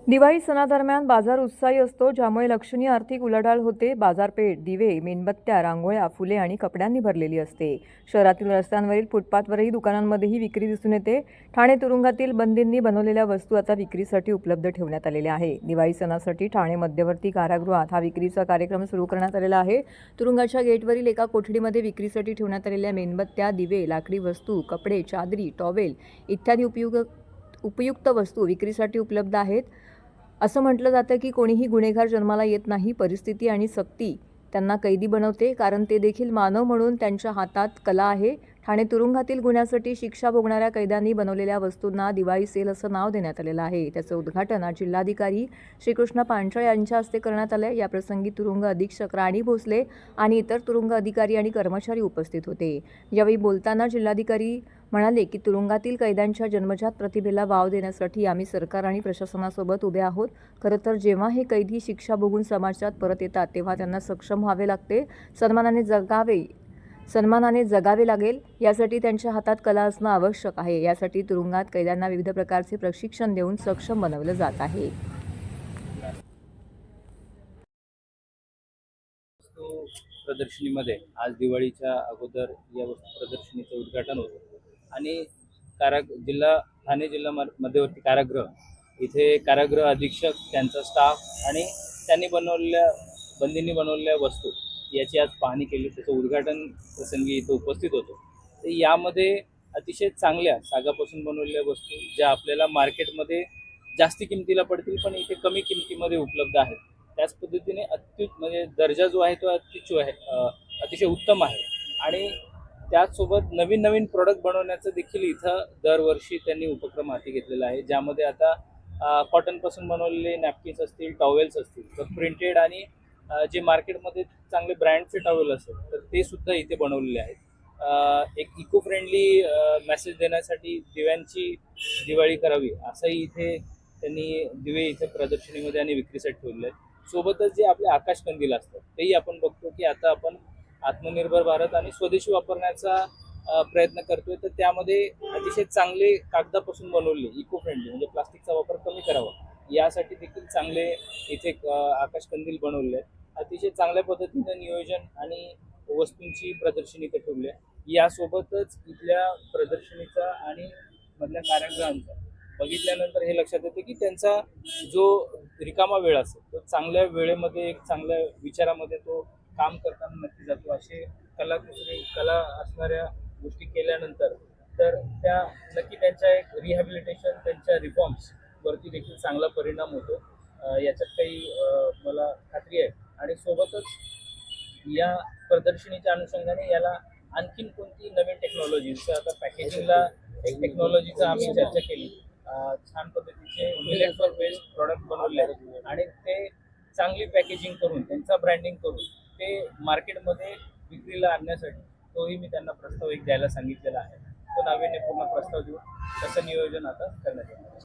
दिवाळी सणादरम्यान बाजार उत्साही असतो, ज्यामुळे लक्षणीय आर्थिक उलाढाल होते. बाजारपेठ दिवे, मेणबत्त्या, रांगोळ्या, फुले आणि कपड्यांनी भरलेली असते. शहरातील रस्त्यांवरील फुटपाथवरही दुकानांमध्येही विक्री दिसून येते. ठाणे तुरुंगातील बंदींनी बनवलेल्या वस्तू आता विक्रीसाठी उपलब्ध ठेवण्यात आलेल्या आहे. दिवाळी सणासाठी ठाणे मध्यवर्ती कारागृहात हा विक्रीचा कार्यक्रम सुरू करण्यात आलेला आहे. तुरुंगाच्या गेटवरील एका कोठडीमध्ये विक्रीसाठी ठेवण्यात आलेल्या मेणबत्त्या, दिवे, लाकडी वस्तू, कपडे, चादरी, टॉवेल इत्यादी उपयुक्त वस्तू विक्रीसाठी उपलब्ध आहेत. असं म्हटलं जातं की कोणीही गुन्हेगार जन्माला येत नाही. परिस्थिती आणि सक्ती त्यांना कैदी बनवते, कारण ते देखील मानव म्हणून त्यांच्या हातात कला आहे. ठाणे तुरुंगातील गुन्ह्यासाठी शिक्षा भोगणाऱ्या कैद्यांनी बनवलेल्या वस्तूंना दिवाळी सेल असं नाव देण्यात आलेलं आहे. त्याचं उद्घाटन आज जिल्हाधिकारी श्रीकृष्ण पांचाळ यांच्या हस्ते करण्यात आलं. याप्रसंगी तुरुंग अधीक्षक राणी भोसले आणि इतर तुरुंग अधिकारी आणि कर्मचारी उपस्थित होते. यावेळी बोलताना जिल्हाधिकारी म्हणाले की तुरुंगातील कैद्यांच्या जन्मजात प्रतिभेला वाव देण्यासाठी आम्ही सरकार आणि प्रशासनासोबत उभे आहोत. खरं तर जेव्हा हे कैदी शिक्षा भोगून समाजात परत येतात, तेव्हा त्यांना सक्षम व्हावे लागते, सन्मानाने जगावे लागेल. यासाठी त्यांच्या हातात कला असणं आवश्यक आहे. यासाठी तुरुंगात कैद्यांना विविध प्रकारचे प्रशिक्षण देऊन सक्षम बनवलं जात आहे. प्रदर्शनीमध्ये आज दिवाळीच्या अगोदर या वस्तू प्रदर्शनीचं उद्घाटन होतं आणि ठाणे जिल्हा मध्यवर्ती कारागृह इथे कारागृह अधीक्षक, त्यांचा स्टाफ आणि बंदींनी बनवलेल्या वस्तू याची आज पाहणी केली. त्याचं उद्घाटन प्रसंगी इथं उपस्थित होतो. तर यामध्ये अतिशय चांगल्या सागापासून बनवलेल्या वस्तू ज्या आपल्याला मार्केटमध्ये जास्ती किमतीला पडतील, पण इथे कमी किमतीमध्ये उपलब्ध आहेत. त्याच पद्धतीने म्हणजे दर्जा जो आहे तो अतिशय उत्तम आहे आणि त्याचसोबत नवीन नवीन प्रोडक्ट बनवण्याचं देखील इथं दरवर्षी त्यांनी उपक्रम हाती घेतलेला आहे, ज्यामध्ये आता कॉटनपासून बनवलेले नॅपकिन्स असतील, टॉवेल्स असतील, तर प्रिंटेड आणि जे मार्केटमध्ये चांगले ब्रँडचे टॉवेल असेल तर ते सुद्धा इथे बनवलेले आहेत. एक इको फ्रेंडली मेसेज देण्यासाठी दिव्यांची दिवाळी करावी असंही इथे त्यांनी दिवे इथे प्रदर्शनीमध्ये आणि विक्रीसाठी ठेवले आहेत. सोबतच जे आपले आकाश कंदील असतात तेही आपण बघतो की आता आपण आत्मनिर्भर भारत आणि स्वदेशी वापरण्याचा प्रयत्न करतोय. तर त्यामध्ये अतिशय चांगले कागदापासून बनवले, इको फ्रेंडली, म्हणजे प्लास्टिकचा वापर कमी करावा यासाठी देखील चांगले इथे आकाश कंदील बनवले आहेत. अतिशय चांगल्या पद्धतीने नियोजन आणि वस्तूंची प्रदर्शनी इथे ठेवली आहे. यासोबतच इथल्या प्रदर्शनीचा आणि मधल्या कारागृहांचा बघितल्यानंतर हे लक्षात येते की त्यांचा जो रिकामा वेळ असेल तो चांगल्या वेळेमध्ये, एक चांगल्या विचारामध्ये तो काम करताना नक्की जातो. असे कला असणाऱ्या गोष्टी केल्यानंतर तर त्या नक्की त्यांच्या एक रिहॅबिलिटेशन, त्यांच्या रिफॉर्म्स वरती देखील चांगला परिणाम होतो. याच्यात काही मला खात्री आहे. आणि सोबतच या प्रदर्शनीच्या अनुषंगाने याला आणखीन कोणती नवीन टेक्नॉलॉजी, जसं आता पॅकेजिंगला एक टेक्नॉलॉजीचा आम्ही चर्चा केली. छान पद्धतीचे मिलेट्सवर बेस्ड प्रॉडक्ट बनवले आहेत आणि ते चांगली पॅकेजिंग करून, त्यांचा ब्रँडिंग करून ते मार्केटमध्ये विक्रीला आणण्यासाठी तोही मी त्यांना प्रस्ताव एक द्यायला सांगितलेला आहे. तो नाविन्यपूर्ण प्रस्ताव देऊन तसं नियोजन आता करण्यात येईल.